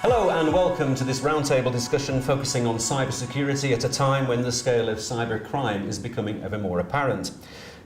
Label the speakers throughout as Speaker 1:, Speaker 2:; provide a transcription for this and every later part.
Speaker 1: Hello and welcome to this roundtable discussion focusing on cybersecurity at a time when the scale of cybercrime is becoming ever more apparent.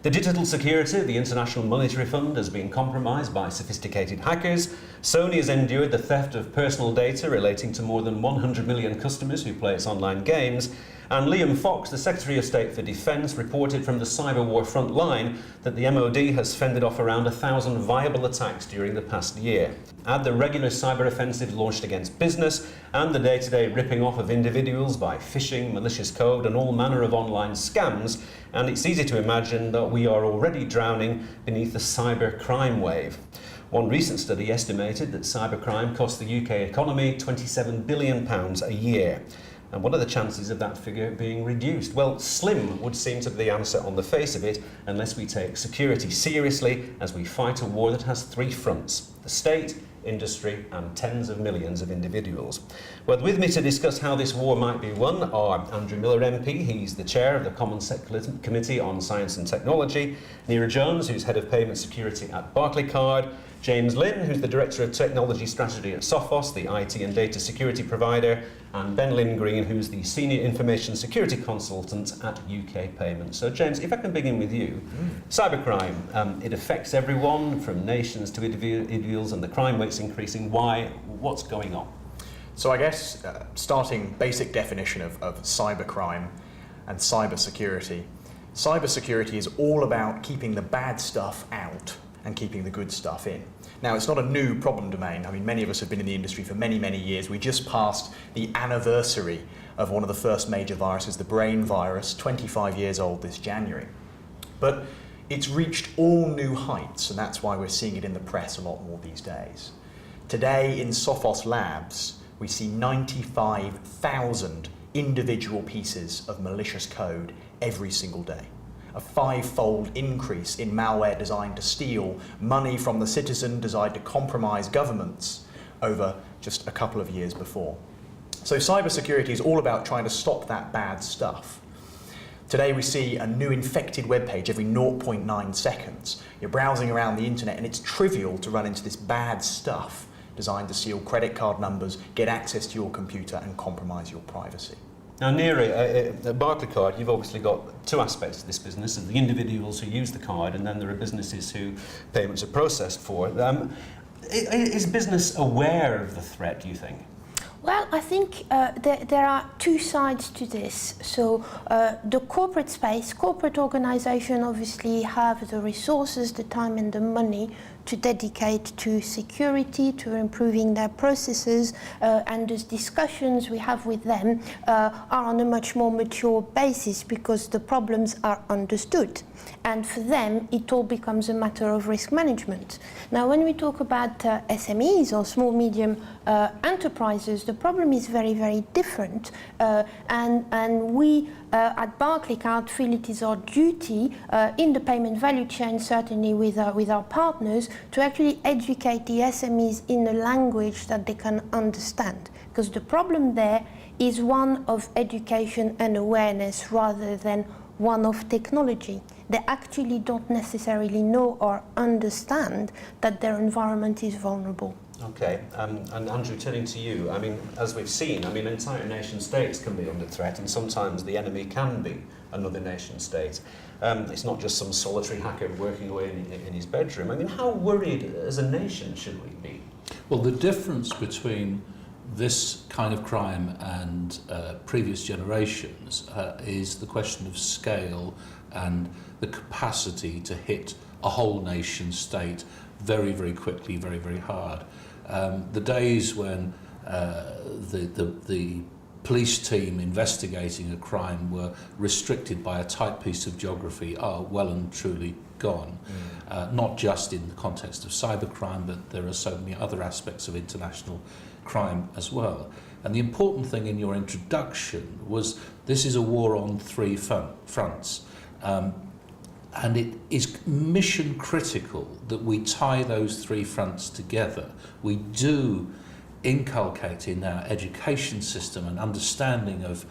Speaker 1: The digital security of the International Monetary Fund has been compromised by sophisticated hackers. Sony has endured the theft of personal data relating to more than 100 million customers who play its online games. And Liam Fox, the Secretary of State for Defence, reported from the cyber war front line that the MOD has fended off around 1,000 viable attacks during the past year. Add the regular cyber offensives launched against business and the day-to-day ripping off of individuals by phishing, malicious code and all manner of online scams, and it's easy to imagine that we are already drowning beneath the cyber crime wave. One recent study estimated that cybercrime costs the UK economy £27 billion a year. And what are the chances of that figure being reduced? Well, slim would seem to be the answer on the face of it, unless we take security seriously as we fight a war that has three fronts: the state, industry and tens of millions of individuals. Well, with me to discuss how this war might be won are Andrew Miller MP, he's the chair of the Common Committee on Science and Technology, Neera Jones, who's head of payment security at Barclaycard, James Lynn, who's the Director of Technology Strategy at Sophos, the IT and data security provider, and Ben Lynn Green, who's the Senior Information Security Consultant at UK Payments. So James, if I can begin with you. Cybercrime, it affects everyone from nations to individuals and the crime rate's increasing. Why? What's going on?
Speaker 2: So I guess starting basic definition of cybercrime and cybersecurity. Cybersecurity is all about keeping the bad stuff out and keeping the good stuff in. Now, it's not a new problem domain. I mean, many of us have been in the industry for many, many years. We just passed the anniversary of one of the first major viruses, the brain virus, 25 years old this January. But it's reached all new heights, and that's why we're seeing it in the press a lot more these days. Today, in Sophos labs, we see 95,000 individual pieces of malicious code every single day. A five-fold increase in malware designed to steal money from the citizen, designed to compromise governments over just a couple of years before. So cybersecurity is all about trying to stop that bad stuff. Today we see a new infected web page every 0.9 seconds. You're browsing around the internet and it's trivial to run into this bad stuff designed to steal credit card numbers, get access to your computer and compromise your privacy.
Speaker 1: Now, Neera, at Barclaycard, you've obviously got two aspects to this business: the individuals who use the card, and then there are businesses who payments are processed for. Is business aware of the threat, do you think?
Speaker 3: Well, I think there are two sides to this. So the corporate space, corporate organizations obviously have the resources, the time and the money to dedicate to security, to improving their processes, and those discussions we have with them are on a much more mature basis because the problems are understood. And for them, it all becomes a matter of risk management. Now, when we talk about SMEs or small, medium enterprises, the problem is very, very different. And we at Barclaycard feel it is our duty in the payment value chain, certainly with our partners, to actually educate the SMEs in a language that they can understand. Because the problem there is one of education and awareness rather than one of technology. They actually don't necessarily know or understand that their environment is vulnerable.
Speaker 1: Okay, and Andrew, turning to you, I mean, as we've seen, I mean, entire nation states can be under threat, and sometimes the enemy can be another nation state. It's not just some solitary hacker working away in his bedroom. I mean, how worried as a nation should we be?
Speaker 4: Well, the difference between this kind of crime and previous generations is the question of scale and the capacity to hit a whole nation state very, very quickly, very, very hard. The days when the police team investigating a crime were restricted by a tight piece of geography are well and truly gone. Not just in the context of cybercrime, but there are so many other aspects of international crime as well. And the important thing in your introduction was this is a war on three fronts. And it is mission critical that we tie those three fronts together. We do inculcate in our education system an understanding of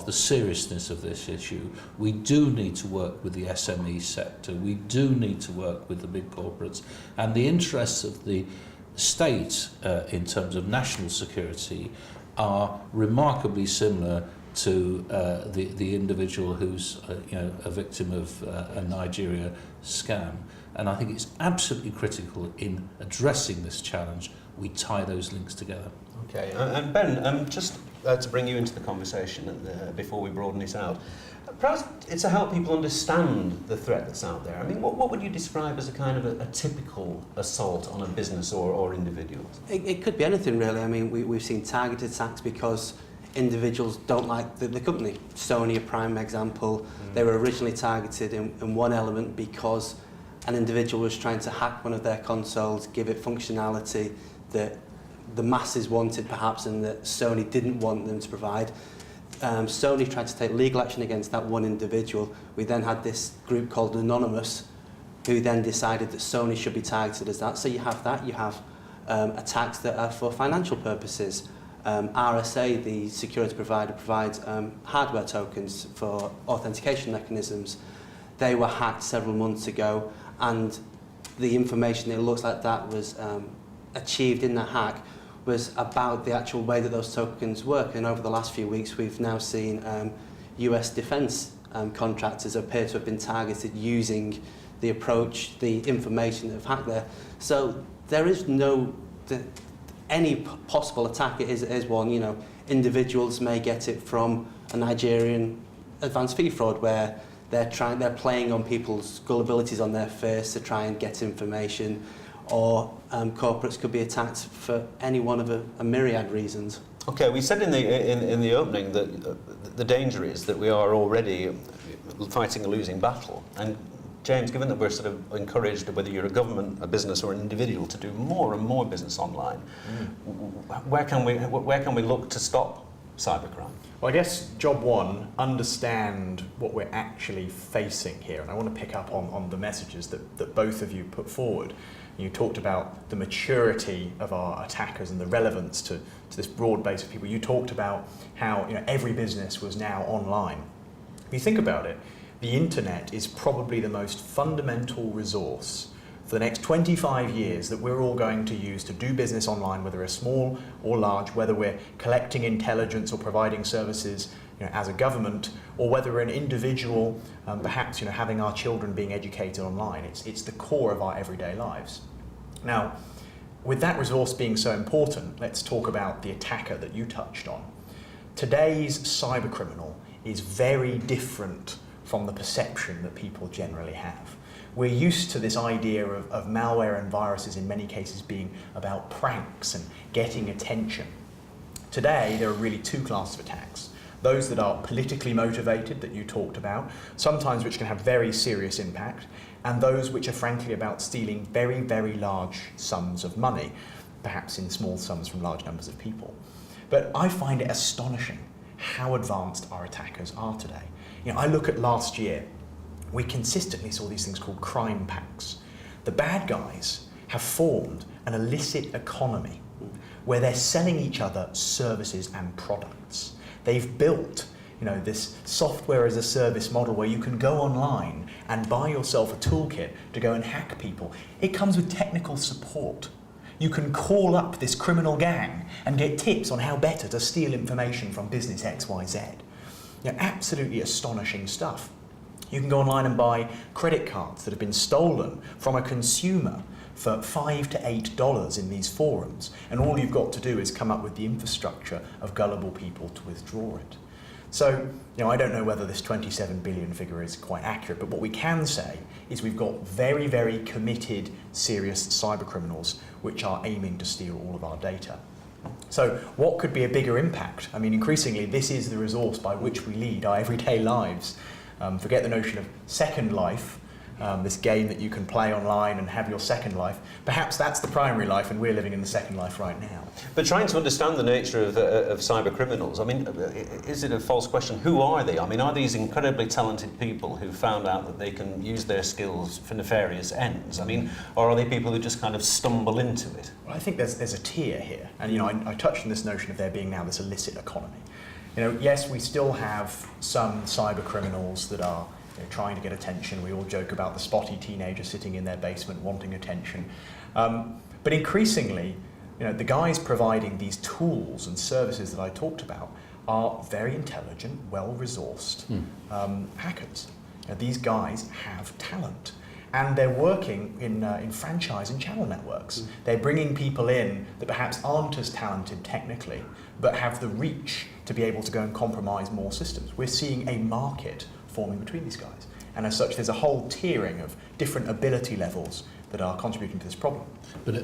Speaker 4: the seriousness of this issue. We do need to work with the SME sector. We do need to work with the big corporates. And the interests of the state in terms of national security are remarkably similar to the individual who's a victim of a Nigeria scam. And I think it's absolutely critical in addressing this challenge we tie those links together.
Speaker 1: Okay, and Ben, just to bring you into the conversation before we broaden it out, perhaps it's to help people understand the threat that's out there. I mean, what would you describe as a kind of a typical assault on a business or individuals?
Speaker 5: It could be anything really. I mean, we've seen targeted attacks because individuals don't like the company. Sony, a prime example, they were originally targeted in one element because an individual was trying to hack one of their consoles, give it functionality that the masses wanted perhaps and that Sony didn't want them to provide. Sony tried to take legal action against that one individual. We then had this group called Anonymous who then decided that Sony should be targeted as that. So you have that, you have attacks that are for financial purposes. RSA, the security provider, provides hardware tokens for authentication mechanisms. They were hacked several months ago, and the information, it looks like that was achieved in the hack, was about the actual way that those tokens work. And over the last few weeks, we've now seen US defence contractors appear to have been targeted using the approach, the information that have hacked there. So there is no any possible attack. It is one. You know, individuals may get it from a Nigerian advanced fee fraud where they're playing on people's gullibilities on their face to try and get information, or corporates could be attacked for any one of a myriad reasons.
Speaker 1: Okay, we said in the opening that the danger is that we are already fighting a losing battle. And James, given that we're sort of encouraged, whether you're a government, a business, or an individual, to do more and more business online, where can we look to stop cybercrime?
Speaker 2: Well, I guess job one, understand what we're actually facing here. And I want to pick up on the messages that both of you put forward. You talked about the maturity of our attackers and the relevance to this broad base of people. You talked about how every business was now online. If you think about it, the internet is probably the most fundamental resource for the next 25 years that we're all going to use to do business online, whether we're small or large, whether we're collecting intelligence or providing services as a government, or whether we're an individual, perhaps having our children being educated online. It's the core of our everyday lives. Now, with that resource being so important, let's talk about the attacker that you touched on. Today's cybercriminal is very different from the perception that people generally have. We're used to this idea of malware and viruses in many cases being about pranks and getting attention. Today, there are really two classes of attacks. Those that are politically motivated, that you talked about, sometimes which can have very serious impact, and those which are frankly about stealing very, very large sums of money, perhaps in small sums from large numbers of people. But I find it astonishing how advanced our attackers are today. I look at last year, we consistently saw these things called crime packs. The bad guys have formed an illicit economy where they're selling each other services and products. They've built this software as a service model where you can go online and buy yourself a toolkit to go and hack people. It comes with technical support. You can call up this criminal gang and get tips on how better to steal information from business XYZ. Absolutely astonishing stuff. You can go online and buy credit cards that have been stolen from a consumer for $5 to $8 in these forums, and all you've got to do is come up with the infrastructure of gullible people to withdraw it. So, I don't know whether this 27 billion figure is quite accurate, but what we can say is we've got very, very committed, serious cyber criminals which are aiming to steal all of our data. So what could be a bigger impact? I mean, increasingly, this is the resource by which we lead our everyday lives. Forget the notion of Second Life, this game that you can play online and have your second life. Perhaps that's the primary life, and we're living in the second life right now.
Speaker 1: But trying to understand the nature of cyber criminals, I mean, is it a false question? Who are they? I mean, are these incredibly talented people who found out that they can use their skills for nefarious ends? I mean, or are they people who just kind of stumble into it?
Speaker 2: Well, I think there's a tier here, and I touched on this notion of there being now this illicit economy. Yes, we still have some cyber criminals that are trying to get attention. We all joke about the spotty teenager sitting in their basement wanting attention. But increasingly, the guys providing these tools and services that I talked about are very intelligent, well-resourced hackers. These guys have talent. And they're working in franchise and channel networks. They're bringing people in that perhaps aren't as talented technically, but have the reach to be able to go and compromise more systems. We're seeing a market forming between these guys. And as such, there's a whole tiering of different ability levels that are contributing to this problem.
Speaker 4: But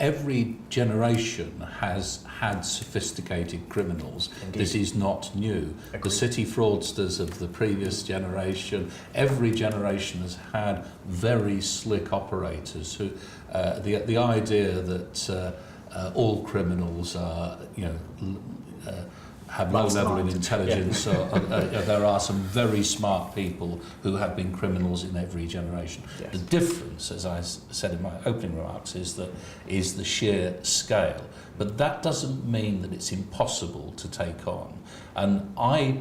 Speaker 4: every generation has had sophisticated criminals.
Speaker 2: Indeed.
Speaker 4: This is not new.
Speaker 2: Agreed.
Speaker 4: The city fraudsters of the previous generation, every generation has had very slick operators who, the idea that all criminals are, have low level of intelligence. There are some very smart people who have been criminals in every generation.
Speaker 2: Yes.
Speaker 4: The difference, as I said in my opening remarks, is the sheer scale. But that doesn't mean that it's impossible to take on. And I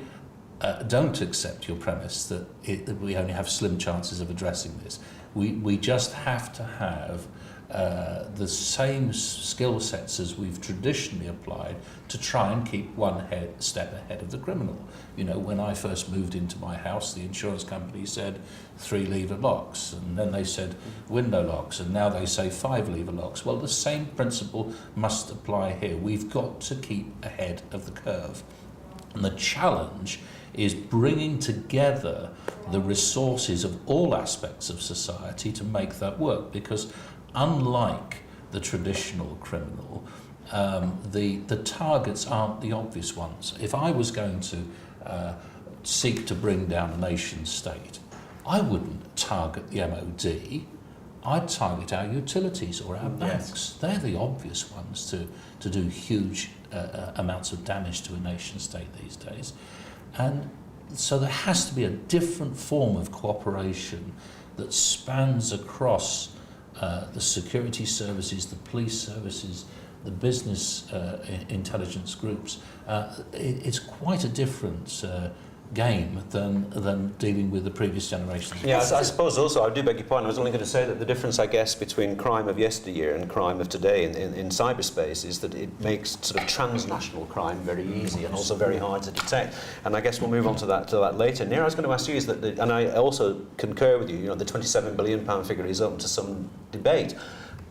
Speaker 4: don't accept your premise that we only have slim chances of addressing this. We just have to have the same skill sets as we've traditionally applied to try and keep one step ahead of the criminal. When I first moved into my house, the insurance company said 3-lever locks, and then they said window locks, and now they say 5-lever locks. Well, the same principle must apply here. We've got to keep ahead of the curve. And the challenge is bringing together the resources of all aspects of society to make that work, because unlike the traditional criminal, the targets aren't the obvious ones. If I was going to seek to bring down a nation state, I wouldn't target the MOD, I'd target our utilities or our banks.
Speaker 2: Yes.
Speaker 4: They're the obvious ones to do huge amounts of damage to a nation state these days. And so there has to be a different form of cooperation that spans across the security services, the police services, the business intelligence groups. It's quite a different game than dealing with the previous generations.
Speaker 1: Yeah, I suppose also, I do beg your pardon, I was only going to say that the difference, I guess, between crime of yesteryear and crime of today in cyberspace is that it makes sort of transnational crime very easy and also very hard to detect. And I guess we'll move on to that later. Neera, I was going to ask you, is that, and I also concur with you, the £27 billion figure is open to some debate.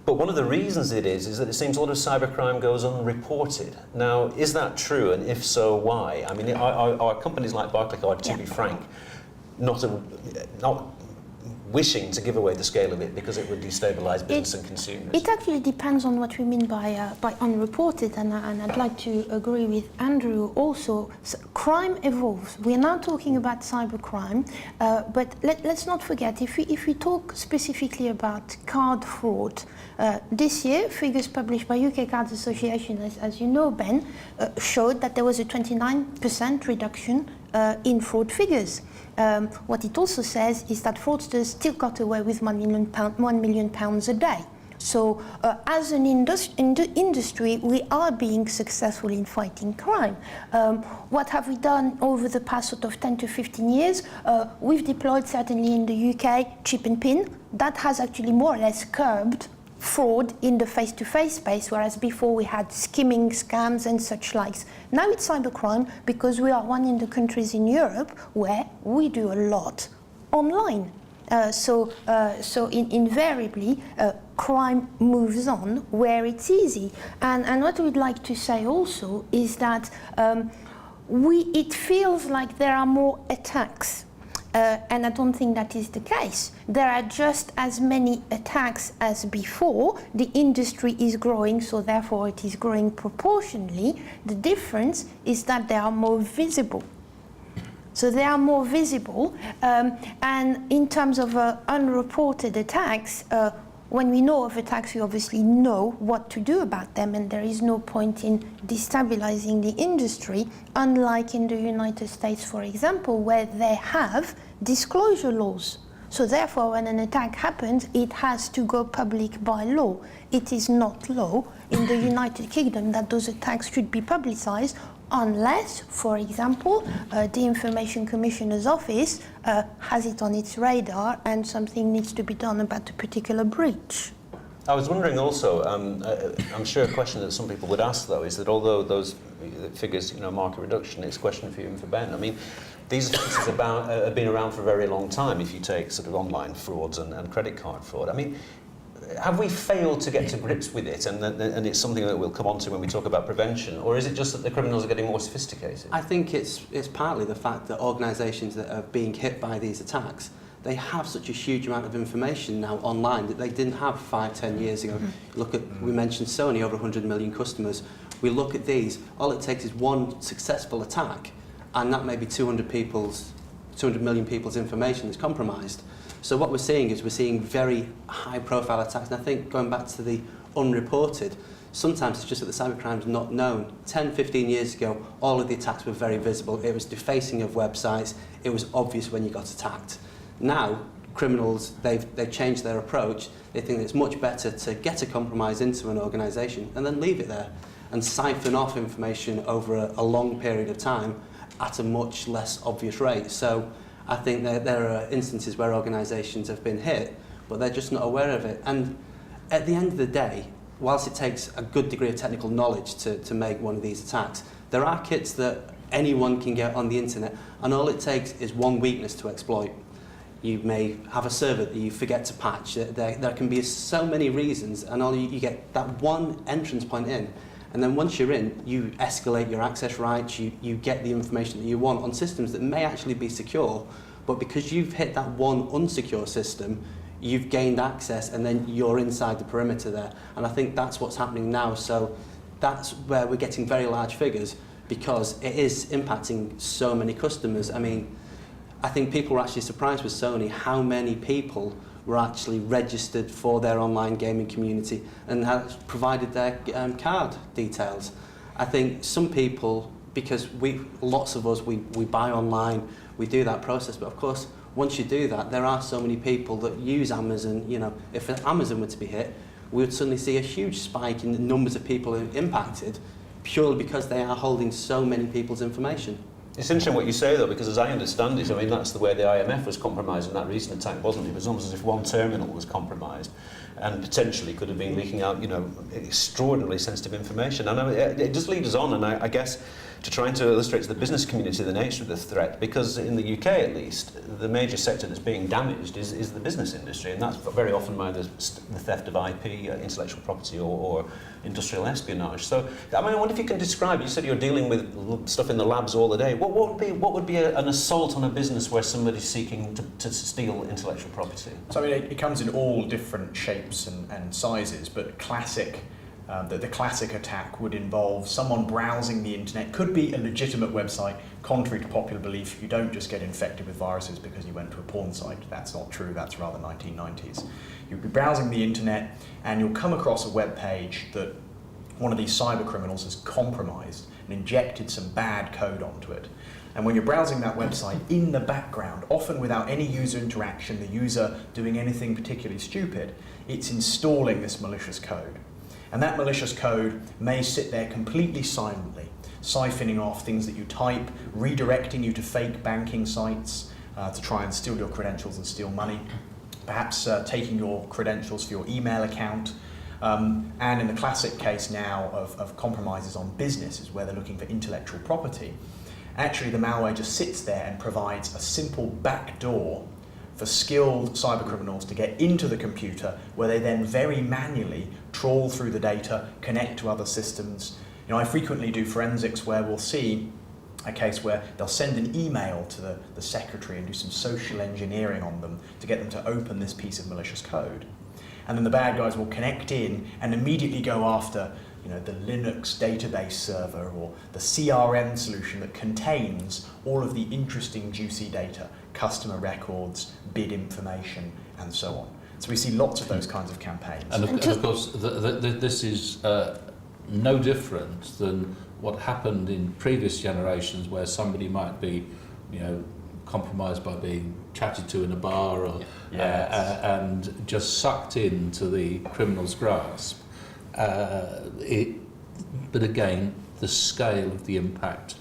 Speaker 1: But one of the reasons it is that it seems a lot of cybercrime goes unreported. Now, is that true? And if so, why? I mean, are companies like Barclaycard, to be frank, not wishing to give away the scale of it because it would destabilise business and consumers?
Speaker 3: It actually depends on what we mean by unreported, and I'd like to agree with Andrew also. So crime evolves. We're now talking about cybercrime, but let's not forget, if we talk specifically about card fraud, this year, figures published by UK Cards Association, as you know, Ben, showed that there was a 29% reduction in fraud figures. What it also says is that fraudsters still got away with £1 million a day. So as an industry, we are being successful in fighting crime. What have we done over the past sort of 10 to 15 years? We've deployed, certainly in the UK, chip and pin. That has actually more or less curbed fraud in the face-to-face space, whereas before we had skimming, scams and such likes. Now it's cybercrime because we are one of the countries in Europe where we do a lot online. So invariably, crime moves on where it's easy. And what we'd like to say also is that it feels like there are more attacks. And I don't think that is the case. There are just as many attacks as before. The industry is growing, so therefore it is growing proportionally. The difference is that they are more visible. So they are more visible. And in terms of unreported attacks, when we know of attacks, we obviously know what to do about them, and there is no point in destabilizing the industry, unlike in the United States, for example, where they have disclosure laws. So therefore, when an attack happens, it has to go public by law. It is not law in the United Kingdom that those attacks should be publicized, unless, for example, the Information Commissioner's Office has it on its radar and something needs to be done about a particular breach.
Speaker 1: I was wondering also, I'm sure a question that some people would ask though is that although those figures, market reduction, it's a question for you and for Ben. I mean, these offences have been around for a very long time if you take sort of online frauds and credit card fraud. I mean, have we failed to get to grips with it and it's something that we'll come on to when we talk about prevention, or is it just that the criminals are getting more sophisticated?
Speaker 5: I think it's partly the fact that organisations that are being hit by these attacks, they have such a huge amount of information now online that they didn't have 5-10 years ago. Look at, we mentioned Sony, over 100 million customers. We look at these, all it takes is one successful attack and that may be 200 million people's information that's compromised. So what we're seeing is we're seeing very high profile attacks, and I think going back to the unreported, sometimes it's just that the cybercrime's not known. 10-15 years ago, all of the attacks were very visible. It was defacing of websites, it was obvious when you got attacked. Now, criminals, they've changed their approach. They think that it's much better to get a compromise into an organisation and then leave it there and siphon off information over a long period of time at a much less obvious rate. So I think there are instances where organisations have been hit, but they're just not aware of it. And at the end of the day, whilst it takes a good degree of technical knowledge to make one of these attacks, there are kits that anyone can get on the internet, and all it takes is one weakness to exploit. You may have a server that you forget to patch. There can be so many reasons, and all you get that one entrance point in. And then once you're in, you escalate your access rights, you get the information that you want on systems that may actually be secure, but because you've hit that one unsecure system, you've gained access and then you're inside the perimeter there. And I think that's what's happening now. So that's where we're getting very large figures because it is impacting so many customers. I mean, I think people were actually surprised with Sony how many people were actually registered for their online gaming community and had provided their card details. I think some people, because lots of us, we buy online, we do that process, but of course, once you do that, there are so many people that use Amazon. If Amazon were to be hit, we would suddenly see a huge spike in the numbers of people impacted purely because they are holding so many people's information.
Speaker 1: It's interesting what you say, though, because as I understand it, I mean, that's the way the IMF was compromised in that recent attack, wasn't it? It was almost as if one terminal was compromised and potentially could have been leaking out, extraordinarily sensitive information. And it does lead us on, and I guess, to trying to illustrate to the business community the nature of the threat, because in the UK, at least, the major sector that's being damaged is the business industry, and that's very often by the theft of IP, intellectual property, or industrial espionage. So, I mean, I wonder if you can describe, you said you're dealing with stuff in the labs all the day. What would be an assault on a business where somebody's seeking to steal intellectual property?
Speaker 2: So, I mean, it comes in all different shapes and sizes, but the classic attack would involve someone browsing the internet. Could be a legitimate website. Contrary to popular belief, you don't just get infected with viruses because you went to a porn site. That's not true. That's rather 1990s. You'll be browsing the internet and you'll come across a web page that one of these cyber criminals has compromised and injected some bad code onto it. And when you're browsing that website, in the background, often without any user interaction, the user doing anything particularly stupid, it's installing this malicious code. And that malicious code may sit there completely silently, siphoning off things that you type, redirecting you to fake banking sites to try and steal your credentials and steal money, perhaps taking your credentials for your email account. And in the classic case now of compromises on businesses where they're looking for intellectual property, actually the malware just sits there and provides a simple backdoor for skilled cyber criminals to get into the computer, where they then very manually trawl through the data, connect to other systems. I frequently do forensics where we'll see a case where they'll send an email to the secretary and do some social engineering on them to get them to open this piece of malicious code. And then the bad guys will connect in and immediately go after the Linux database server or the CRM solution that contains all of the interesting, juicy data, customer records, bid information, and so on. So we see lots of those kinds of campaigns.
Speaker 4: And of course, this is no different than what happened in previous generations, where somebody might be, compromised by being chatted to in a bar or, and just sucked into the criminal's grasp. But again, the scale of the impact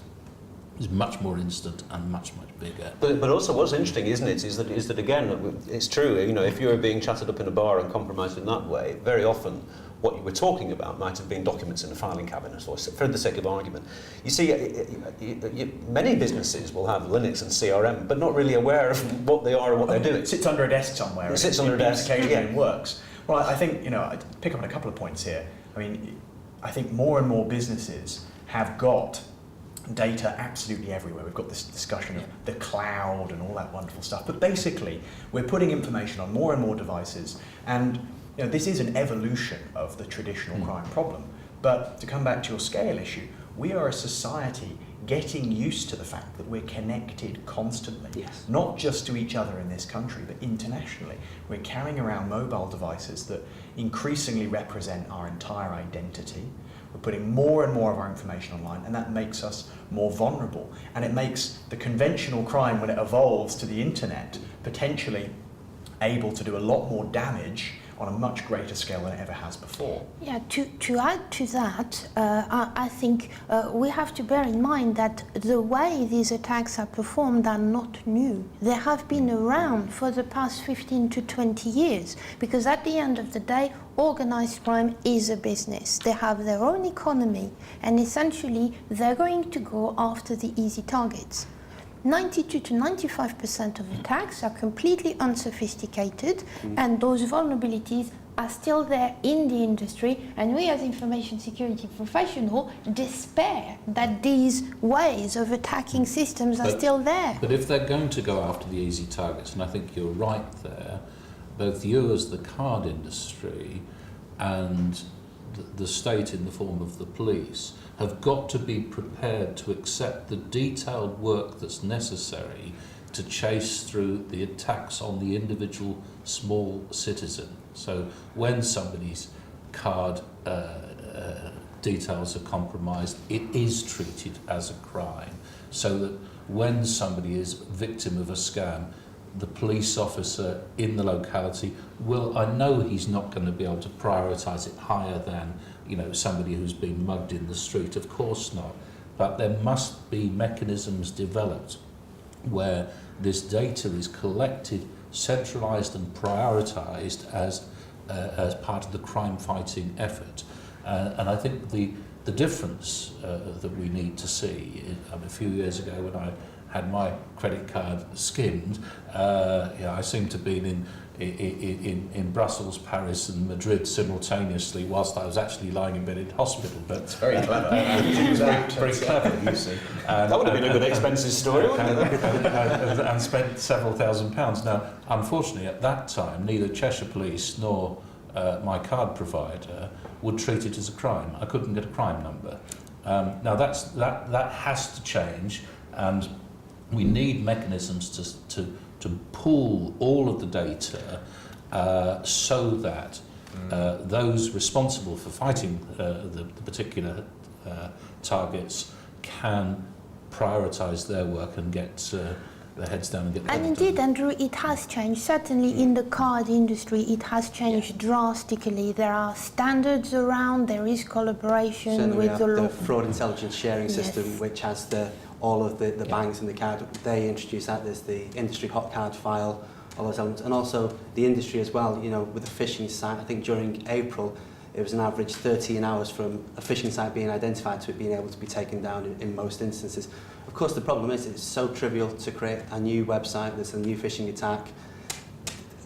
Speaker 4: is much more instant and much, much bigger. bigger.
Speaker 1: But also what's interesting, isn't it, is that again, it's true, you know, if you're being chatted up in a bar and compromised in that way, very often what you were talking about might have been documents in a filing cabinet, or for the sake of argument. You see, many businesses will have Linux and CRM, but not really aware of what they are or what they're doing.
Speaker 2: It sits under a desk somewhere.
Speaker 1: It sits under a desk,
Speaker 2: occasionally
Speaker 1: yeah.
Speaker 2: works. Well, I think, you know, I'd pick up on a couple of points here. I mean, I think more and more businesses have got data absolutely everywhere. We've got this discussion of the cloud and all that wonderful stuff. But basically, we're putting information on more and more devices, and you know, this is an evolution of the traditional crime problem. But to come back to your scale issue, we are a society getting used to the fact that we're connected constantly,
Speaker 5: Yes.
Speaker 2: not just to each other in this country, but internationally. We're carrying around mobile devices that increasingly represent our entire identity. We're putting more and more of our information online, and that makes us more vulnerable. And it makes the conventional crime, when it evolves to the internet, potentially able to do a lot more damage on a much greater scale than it ever has before.
Speaker 3: Yeah, to add to that, I think we have to bear in mind that the way these attacks are performed are not new. They have been around for the past 15 to 20 years, because at the end of the day, organized crime is a business. They have their own economy, and essentially they're going to go after the easy targets. 92 to 95% of attacks are completely unsophisticated, and those vulnerabilities are still there in the industry, and we as information security professionals despair that these ways of attacking systems are still there.
Speaker 4: But if they're going to go after the easy targets, and I think you're right there, both you as the card industry and the state in the form of the police have got to be prepared to accept the detailed work that's necessary to chase through the attacks on the individual small citizen. So when somebody's card details are compromised, it is treated as a crime, so that when somebody is victim of a scam, the police officer in the locality will, I know he's not going to be able to prioritise it higher than, you know, somebody who's been mugged in the street, of course not. But there must be mechanisms developed where this data is collected, centralised and prioritised as part of the crime-fighting effort. And I think the difference that we need to see, a few years ago when I had my credit card skimmed, I seemed to be in Brussels, Paris and Madrid simultaneously whilst I was actually lying in bed in hospital. But
Speaker 2: It's very clever.
Speaker 4: it was very clever, you see.
Speaker 1: That would have been a good expenses story, wouldn't it?
Speaker 4: And spent several £1,000s. Now, unfortunately, at that time, neither Cheshire Police nor my card provider would treat it as a crime. I couldn't get a crime number. Now, that has to change, and we need mechanisms to pool all of the data so that those responsible for fighting the particular targets can prioritise their work and get their heads down and get the
Speaker 3: And
Speaker 4: job
Speaker 3: indeed,
Speaker 4: done.
Speaker 3: Andrew, it has changed. Certainly in the card industry, it has changed drastically. There are standards around, there is collaboration
Speaker 5: Certainly we
Speaker 3: with
Speaker 5: have
Speaker 3: the
Speaker 5: the
Speaker 3: law.
Speaker 5: fraud intelligence sharing system,
Speaker 3: Yes.
Speaker 5: which has all of the banks and the card. They introduced that. There's the industry hot card file, all those elements, and also the industry as well. You know, with the phishing site, I think during April, it was an average 13 hours from a phishing site being identified to it being able to be taken down in most instances. Of course, the problem is it's so trivial to create a new website. There's a new phishing attack.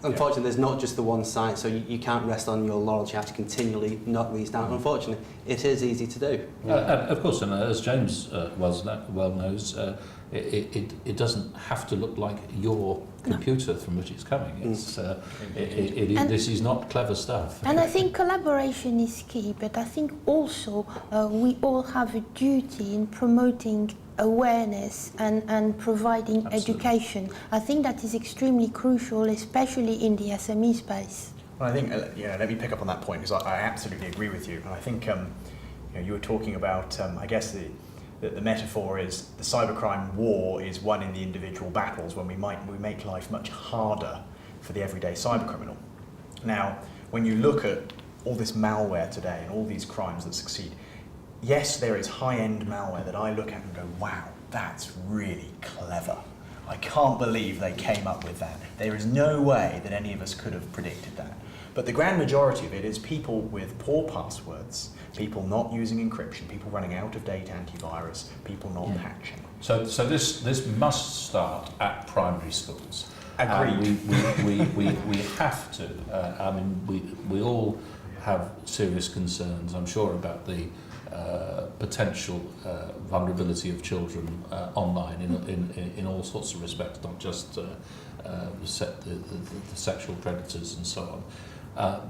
Speaker 5: Unfortunately, there's not just the one site, so you can't rest on your laurels. You have to continually knock these down. Unfortunately, it is easy to do.
Speaker 4: Of course, and as James well knows, it doesn't have to look like your computer from which it's coming. It's, this is not clever stuff.
Speaker 3: And I think collaboration is key, but I think also we all have a duty in promoting awareness and providing education. I think that is extremely crucial, especially in the SME space.
Speaker 2: Well, I think, let me pick up on that point, because I absolutely agree with you. And I think you were talking about, I guess the metaphor is the cybercrime war is won in the individual battles when we make life much harder for the everyday cybercriminal. Now, when you look at all this malware today and all these crimes that succeed, yes, there is high-end malware that I look at and go, wow, that's really clever. I can't believe they came up with that. There is no way that any of us could have predicted that. But the grand majority of it is people with poor passwords, people not using encryption, people running out of date antivirus, people not patching.
Speaker 4: So this must start at primary schools.
Speaker 2: Agreed.
Speaker 4: We have to. I mean, we all have serious concerns, I'm sure, about the potential vulnerability of children online in all sorts of respects, not just the sexual predators and so on.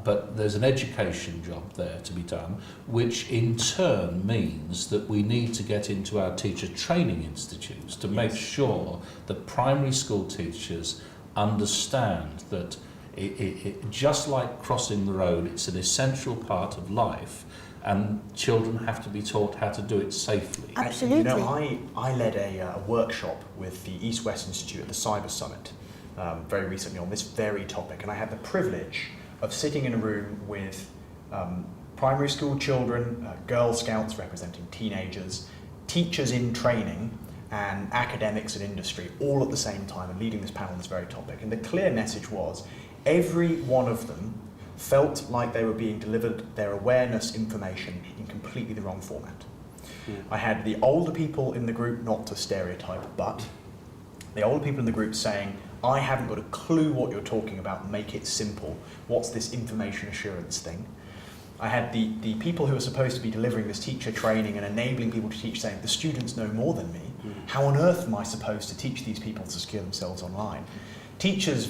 Speaker 4: But there's an education job there to be done, which in turn means that we need to get into our teacher training institutes to make sure that primary school teachers understand that it just like crossing the road, it's an essential part of life, and children have to be taught how to do it safely.
Speaker 3: Absolutely.
Speaker 2: You know, I led a workshop with the East West Institute at the Cyber Summit very recently on this very topic, and I had the privilege of sitting in a room with primary school children, Girl Scouts representing teenagers, teachers in training, and academics and industry all at the same time, and leading this panel on this very topic. And the clear message was every one of them felt like they were being delivered their awareness information in completely the wrong format. I had the older people in the group, not to stereotype, but the older people in the group saying, I haven't got a clue what you're talking about, make it simple. What's this information assurance thing? I had the people who are supposed to be delivering this teacher training and enabling people to teach saying, the students know more than me. How on earth am I supposed to teach these people to secure themselves online? Teachers,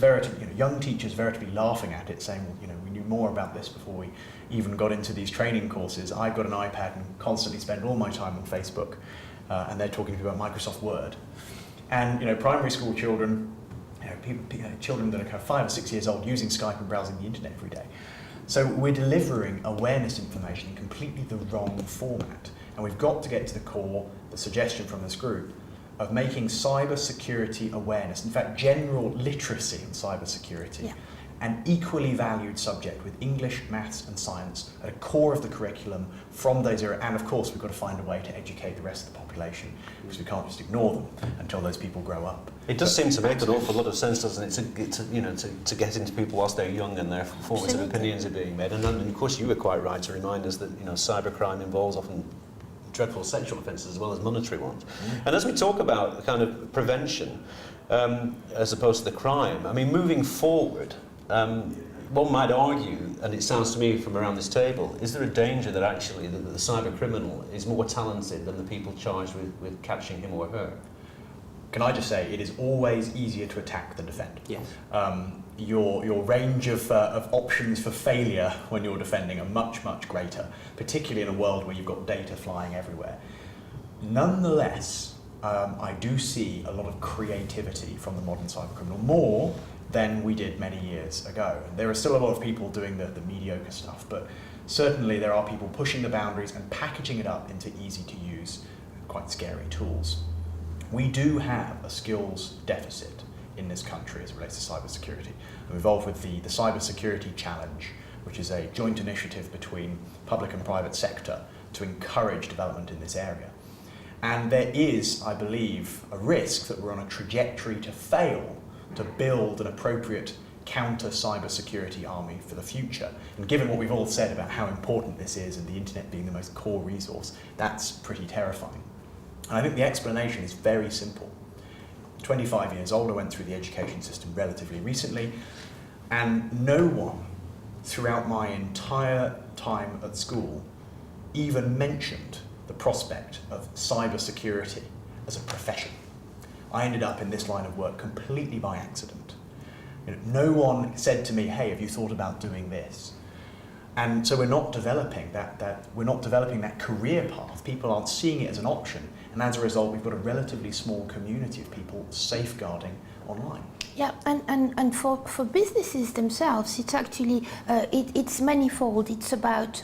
Speaker 2: young teachers veritably laughing at it, saying, well, we knew more about this before we even got into these training courses. I've got an iPad and constantly spend all my time on Facebook, and they're talking to me about Microsoft Word. And primary school children, children that are kind of 5 or 6 years old using Skype and browsing the internet every day. So we're delivering awareness information in completely the wrong format. And we've got to get to the core, the suggestion from this group, of making cyber security awareness, in fact general literacy in cyber security, an equally valued subject with English, maths and science at a core of the curriculum from those areas. And of course we've got to find a way to educate the rest of the population, because we can't just ignore them until those people grow up.
Speaker 1: It does seem to make an awful lot of sense, doesn't it, to get into people whilst they're young and their formative opinions are being made. And of course you were quite right to remind us that cybercrime involves often dreadful sexual offences as well as monetary ones. And as we talk about kind of prevention as opposed to the crime, I mean, moving forward, one might argue, and it sounds to me from around this table, is there a danger that actually the cyber criminal is more talented than the people charged with catching him or her?
Speaker 2: Can I just say, it is always easier to attack than defend.
Speaker 5: Yes.
Speaker 2: Your range of options for failure when you're defending are much, much greater, particularly in a world where you've got data flying everywhere. Nonetheless, I do see a lot of creativity from the modern cybercriminal, more than we did many years ago. And there are still a lot of people doing the mediocre stuff, but certainly there are people pushing the boundaries and packaging it up into easy-to-use, quite scary tools. We do have a skills deficit in this country as it relates to cybersecurity. I'm involved with the Cybersecurity Challenge, which is a joint initiative between public and private sector to encourage development in this area. And there is, I believe, a risk that we're on a trajectory to fail to build an appropriate counter cybersecurity army for the future. And given what we've all said about how important this is and the internet being the most core resource, that's pretty terrifying. And I think the explanation is very simple. 25 years old, I went through the education system relatively recently, and no one throughout my entire time at school even mentioned the prospect of cybersecurity as a profession. I ended up in this line of work completely by accident. No one said to me, hey, have you thought about doing this? And so we're not developing that career path. People aren't seeing it as an option, and as a result, we've got a relatively small community of people safeguarding online.
Speaker 3: Yeah, and for businesses themselves, it's actually it's manifold. It's about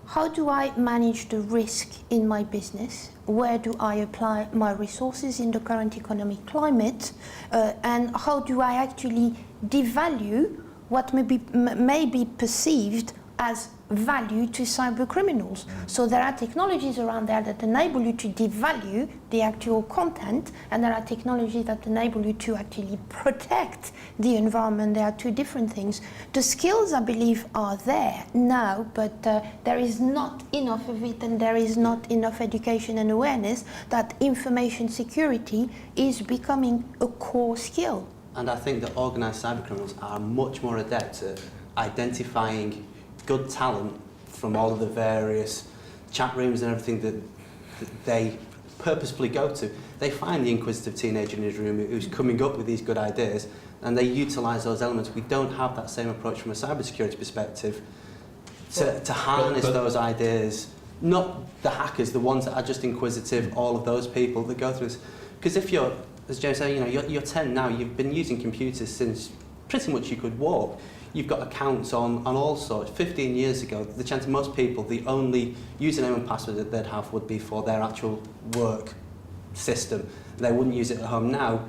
Speaker 3: how do I manage the risk in my business? Where do I apply my resources in the current economic climate? And how do I actually devalue what may be perceived as value to cyber criminals. So there are technologies around there that enable you to devalue the actual content, and there are technologies that enable you to actually protect the environment. There are two different things. The skills, I believe, are there now, but there is not enough of it, and there is not enough education and awareness that information security is becoming a core skill.
Speaker 5: And I think that organised cybercriminals are much more adept at identifying good talent from all of the various chat rooms and everything that they purposefully go to. They find the inquisitive teenager in his room who's coming up with these good ideas, and they utilise those elements. We don't have that same approach from a cybersecurity perspective to harness those ideas. Not the hackers, the ones that are just inquisitive, all of those people that go through this. Because if you're, as James said, you're 10 now, you've been using computers since pretty much you could walk. You've got accounts on all sorts. 15 years ago, the chance of most people, the only username and password that they'd have would be for their actual work system. They wouldn't use it at home. Now,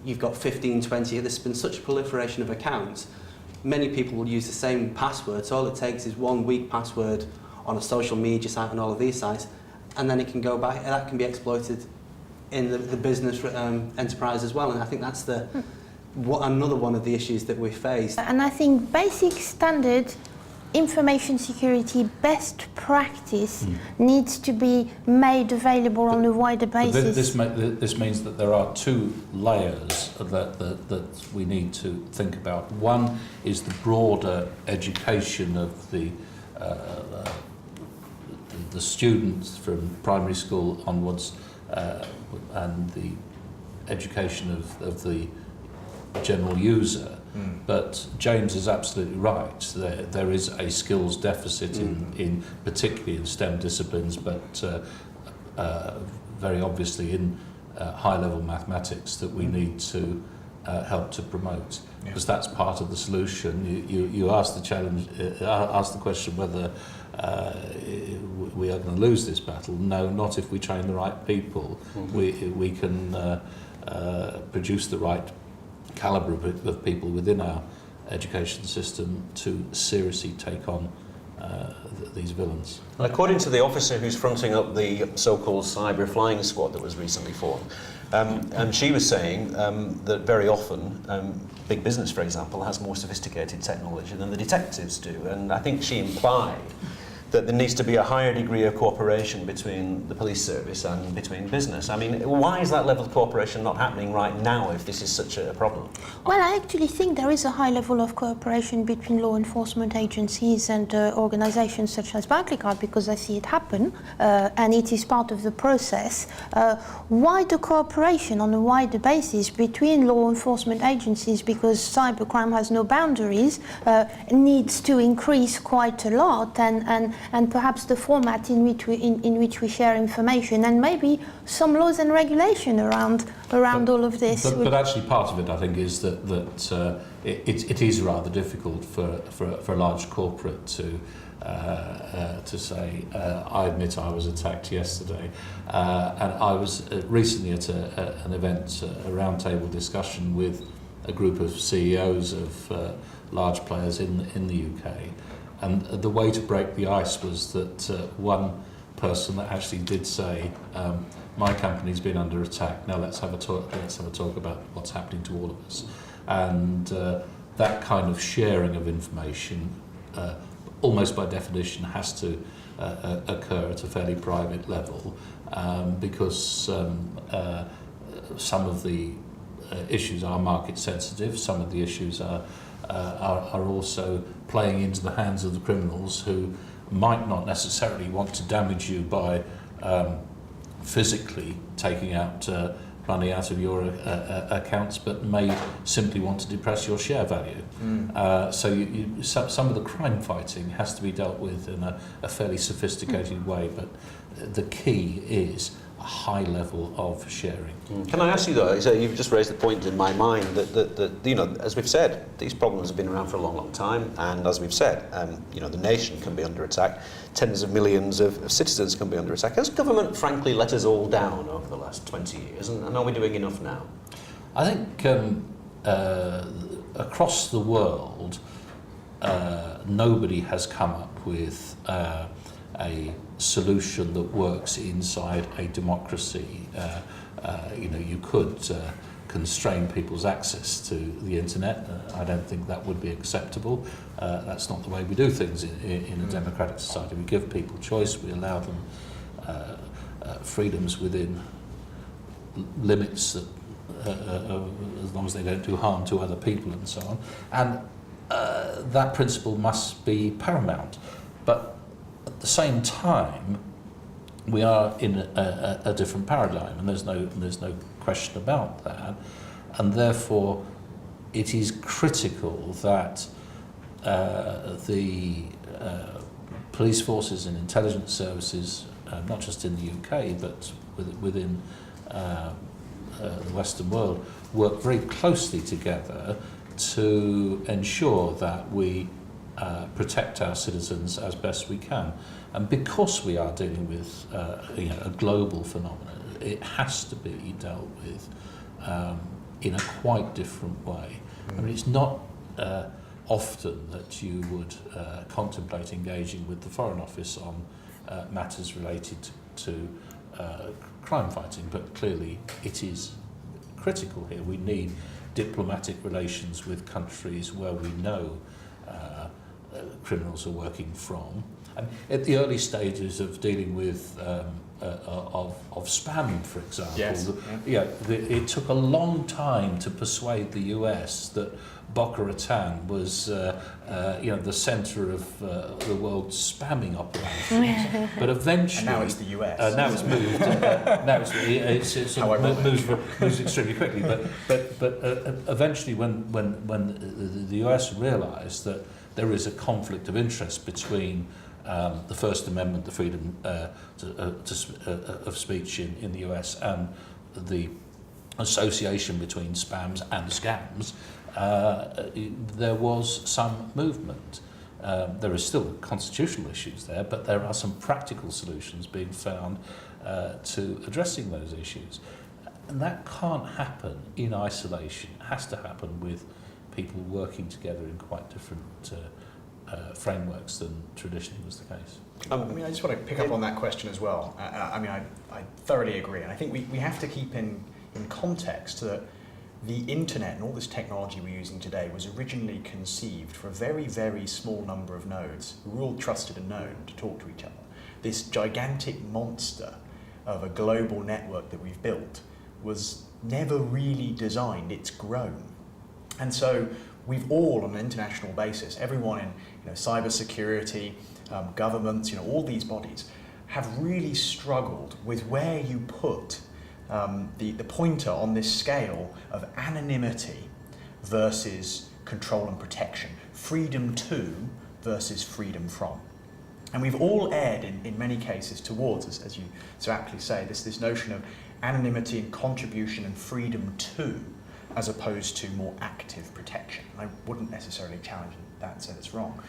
Speaker 5: you've got 15, 20, there's been such a proliferation of accounts. Many people will use the same password, so all it takes is one weak password on a social media site and all of these sites, and then it can go back, and that can be exploited in the business enterprise as well. And I think that's another one of the issues that we face.
Speaker 3: And I think basic standard information security best practice needs to be made available on a wider basis.
Speaker 4: This means that there are two layers that we need to think about. One is the broader education of the students from primary school onwards, and the education of the general user. But James is absolutely right. There is a skills deficit in particularly in STEM disciplines, but very obviously in high-level mathematics that we need to help to promote, because that's part of the solution. You asked the challenge, asked the question whether we are going to lose this battle. No, not if we train the right people. We can produce the right calibre of people within our education system to seriously take on these villains.
Speaker 1: Well, according to the officer who's fronting up the so-called cyber flying squad that was recently formed, and she was saying that very often big business, for example, has more sophisticated technology than the detectives do, and I think she implied that there needs to be a higher degree of cooperation between the police service and between business. I mean, why is that level of cooperation not happening right now if this is such a problem?
Speaker 3: Well, I actually think there is a high level of cooperation between law enforcement agencies and organisations such as Barclaycard, because I see it happen, and it is part of the process. Wider cooperation on a wider basis between law enforcement agencies, because cybercrime has no boundaries, needs to increase quite a lot, and perhaps the format in which we share information, and maybe some laws and regulation around all of this.
Speaker 4: But actually, part of it, I think, is that it is rather difficult for a large corporate to say, I admit I was attacked yesterday, and I was recently at an event, a roundtable discussion with a group of CEOs of large players in the UK. And the way to break the ice was that one person that actually did say, my company's been under attack, now let's have a talk about what's happening to all of us. And that kind of sharing of information, almost by definition, has to occur at a fairly private level, because some of the issues are market sensitive, some of the issues are also playing into the hands of the criminals, who might not necessarily want to damage you by physically taking out money out of your accounts, but may simply want to depress your share value. So some of the crime fighting has to be dealt with in a fairly sophisticated way, but the key is a high level of sharing.
Speaker 1: Can I ask you though, so you've just raised the point in my mind that you know, as we've said, these problems have been around for a long time, and as we've said, you know, the nation can be under attack, tens of millions of citizens can be under attack. Has government frankly let us all down over the last 20 years, and are we doing enough now?
Speaker 4: I think across the world, nobody has come up with a solution that works inside a democracy. You could constrain people's access to the internet. I don't think that would be acceptable. That's not the way we do things in a democratic society. We give people choice, we allow them freedoms within limits that, as long as they don't do harm to other people and so on. And that principle must be paramount. But at the same time, we are in a different paradigm, and there's no question about that. And therefore, it is critical that the police forces and intelligence services, not just in the UK, but within the Western world, work very closely together to ensure that we protect our citizens as best we can. And because we are dealing with a global phenomenon, it has to be dealt with in a quite different way. I mean, it's not often that you would contemplate engaging with the Foreign Office on matters related to crime fighting, but clearly it is critical here. We need diplomatic relations with countries where we know criminals are working from. And at the early stages of dealing with of spam, for example,
Speaker 2: yes.
Speaker 4: It took a long time to persuade the US that Boca Raton was the centre of the world's spamming operations. But eventually,
Speaker 2: and now it's the US.
Speaker 4: Now it's moved. Now it's sort of moves extremely quickly. But eventually, when the US realised that there is a conflict of interest between the First Amendment, the freedom of speech in the US, and the association between spams and scams, there was some movement. There are still constitutional issues there, but there are some practical solutions being found to addressing those issues. And that can't happen in isolation. It has to happen with people working together in quite different frameworks than traditionally was the case.
Speaker 2: I just want to pick up on that question as well. I thoroughly agree, and I think we have to keep in context that the internet and all this technology we're using today was originally conceived for a very, very small number of nodes who were all trusted and known to talk to each other. This gigantic monster of a global network that we've built was never really designed, it's grown. And so we've all, on an international basis, everyone in cybersecurity, governments, all these bodies, have really struggled with where you put the pointer on this scale of anonymity versus control and protection, freedom to versus freedom from. And we've all erred in many cases towards, as you so aptly say, this notion of anonymity and contribution and freedom to, as opposed to more active protection. I wouldn't necessarily challenge that and say it's wrong.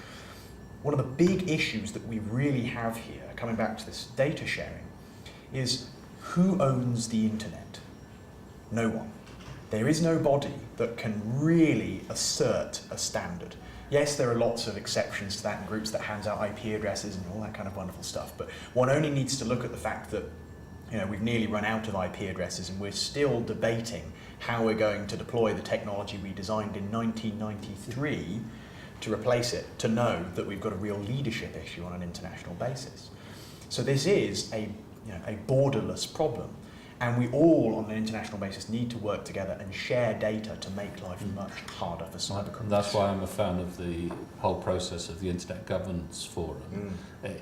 Speaker 2: One of the big issues that we really have here, coming back to this data sharing, is who owns the internet? No one. There is no body that can really assert a standard. Yes, there are lots of exceptions to that and groups that hands out IP addresses and all that kind of wonderful stuff, but one only needs to look at the fact that we've nearly run out of IP addresses and we're still debating how we're going to deploy the technology we designed in 1993 to replace it, to know that we've got a real leadership issue on an international basis. So this is a borderless problem, and we all, on an international basis, need to work together and share data to make life much harder for cybercriminals.
Speaker 4: That's why I'm a fan of the whole process of the Internet Governance Forum.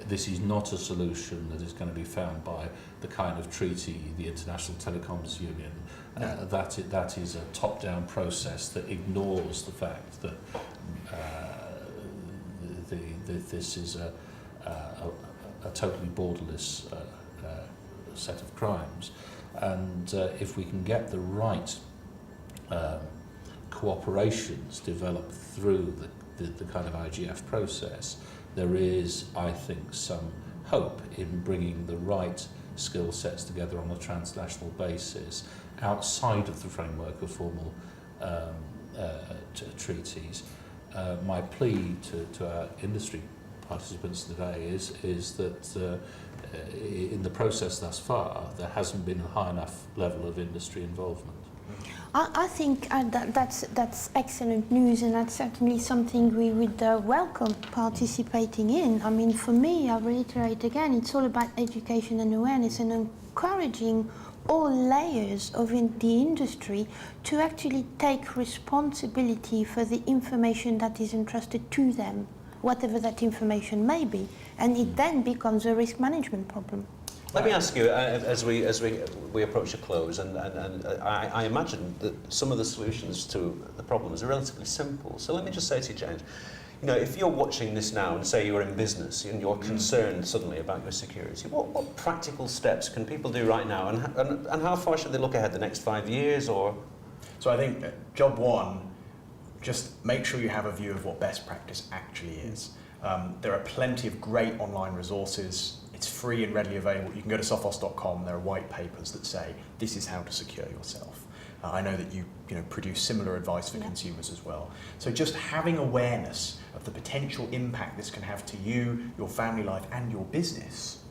Speaker 4: This is not a solution that is going to be found by the kind of treaty, the International Telecoms Union. That is a top-down process that ignores the fact that this is a totally borderless set of crimes. And if we can get the right cooperations developed through the kind of IGF process, there is, I think, some hope in bringing the right skill sets together on a transnational basis outside of the framework of formal treaties my plea to our industry participants today is that in the process thus far, there hasn't been a high enough level of industry involvement.
Speaker 3: I think that's excellent news, and that's certainly something we would welcome participating in. I mean, for me, I reiterate again, it's all about education and awareness and encouraging all layers of the industry to actually take responsibility for the information that is entrusted to them, whatever that information may be, and it then becomes a risk management problem.
Speaker 1: Let me ask you, as we approach a close, and I imagine that some of the solutions to the problems are relatively simple. So let me just say to you, James, you know, if you're watching this now and say you're in business and you're concerned suddenly about your security, what practical steps can people do right now, and how far should they look ahead, the next 5 years, or?
Speaker 2: So I think job one, just make sure you have a view of what best practice actually is. There are plenty of great online resources. It's free and readily available. You can go to sophos.com. There are white papers that say this is how to secure yourself. I know that you produce similar advice for consumers as well. So just having awareness of the potential impact this can have to you, your family life, and your business,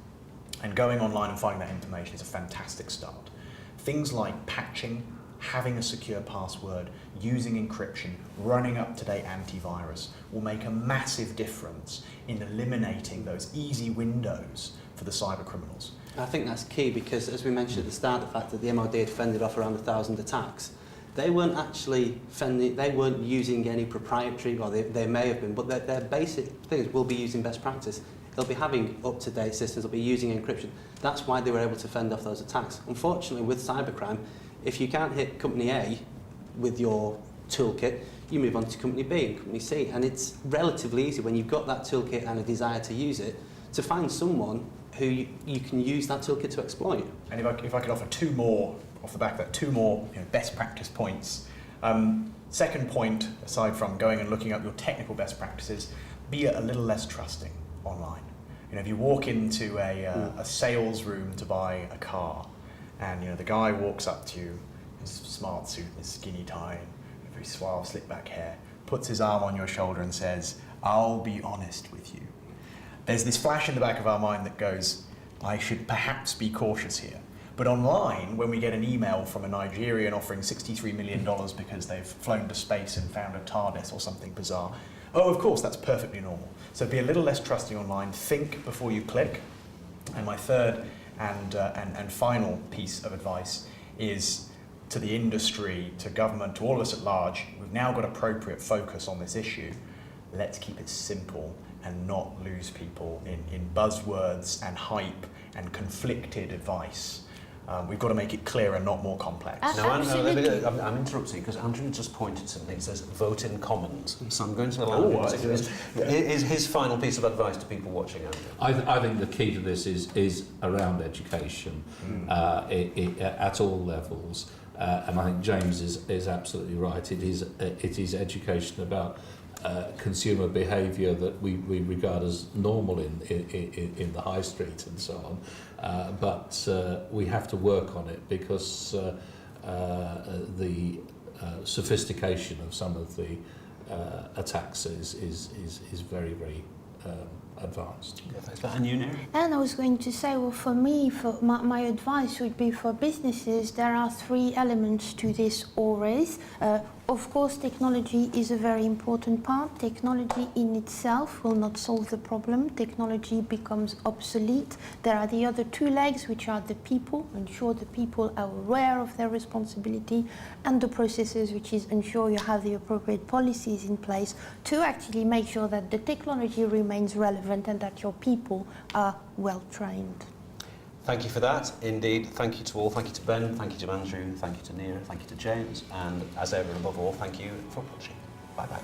Speaker 2: and going online and finding that information is a fantastic start. Things like patching, having a secure password, using encryption, running up-to-date antivirus will make a massive difference in eliminating those easy windows for the cyber criminals.
Speaker 5: I think that's key because, as we mentioned at the start, the fact that the MOD had fended off around 1,000 attacks, they weren't actually they weren't using any proprietary, or they may have been, but their basic things will be using best practice. They'll be having up-to-date systems, they'll be using encryption. That's why they were able to fend off those attacks. Unfortunately, with cybercrime, if you can't hit company A with your toolkit, you move on to company B and company C, and it's relatively easy when you've got that toolkit and a desire to use it to find someone who you can use that toolkit to exploit.
Speaker 2: And if I could offer two more off the back of that, two more best practice points. Second point, aside from going and looking up your technical best practices, be a little less trusting online. If you walk into a sales room to buy a car, and the guy walks up to you, his smart suit, his skinny tie, and very suave slick back hair, puts his arm on your shoulder and says, "I'll be honest with you." There's this flash in the back of our mind that goes, I should perhaps be cautious here. But online, when we get an email from a Nigerian offering $63 million because they've flown to space and found a TARDIS or something bizarre, oh, of course, that's perfectly normal. So be a little less trusting online, think before you click. And my third and final piece of advice is to the industry, to government, to all of us at large. We've now got appropriate focus on this issue. Let's keep it simple and not lose people in buzzwords and hype and conflicted advice. We've got to make it clearer and not more complex.
Speaker 3: Absolutely.
Speaker 1: I'm interrupting because Andrew just pointed to something that says vote in Commons. So I'm going to allow him to his final piece of advice to people watching, Andrew.
Speaker 4: I think the key to this is around education at all levels. And I think James is absolutely right. It is education about consumer behaviour that we regard as normal in the high street and so on, but we have to work on it because the sophistication of some of the attacks is very, very advanced.
Speaker 1: And you, Neil?
Speaker 3: And I was going to say, well, for me, my advice would be for businesses, there are three elements to this always. Of course, technology is a very important part. Technology in itself will not solve the problem. Technology becomes obsolete. There are the other two legs, which are the people, ensure the people are aware of their responsibility, and the processes, which is ensure you have the appropriate policies in place to actually make sure that the technology remains relevant and that your people are well trained.
Speaker 1: Thank you for that, indeed. Thank you to all. Thank you to Ben. Thank you to Andrew. Thank you to Neera. Thank you to James. And as ever, above all, thank you for watching. Bye-bye.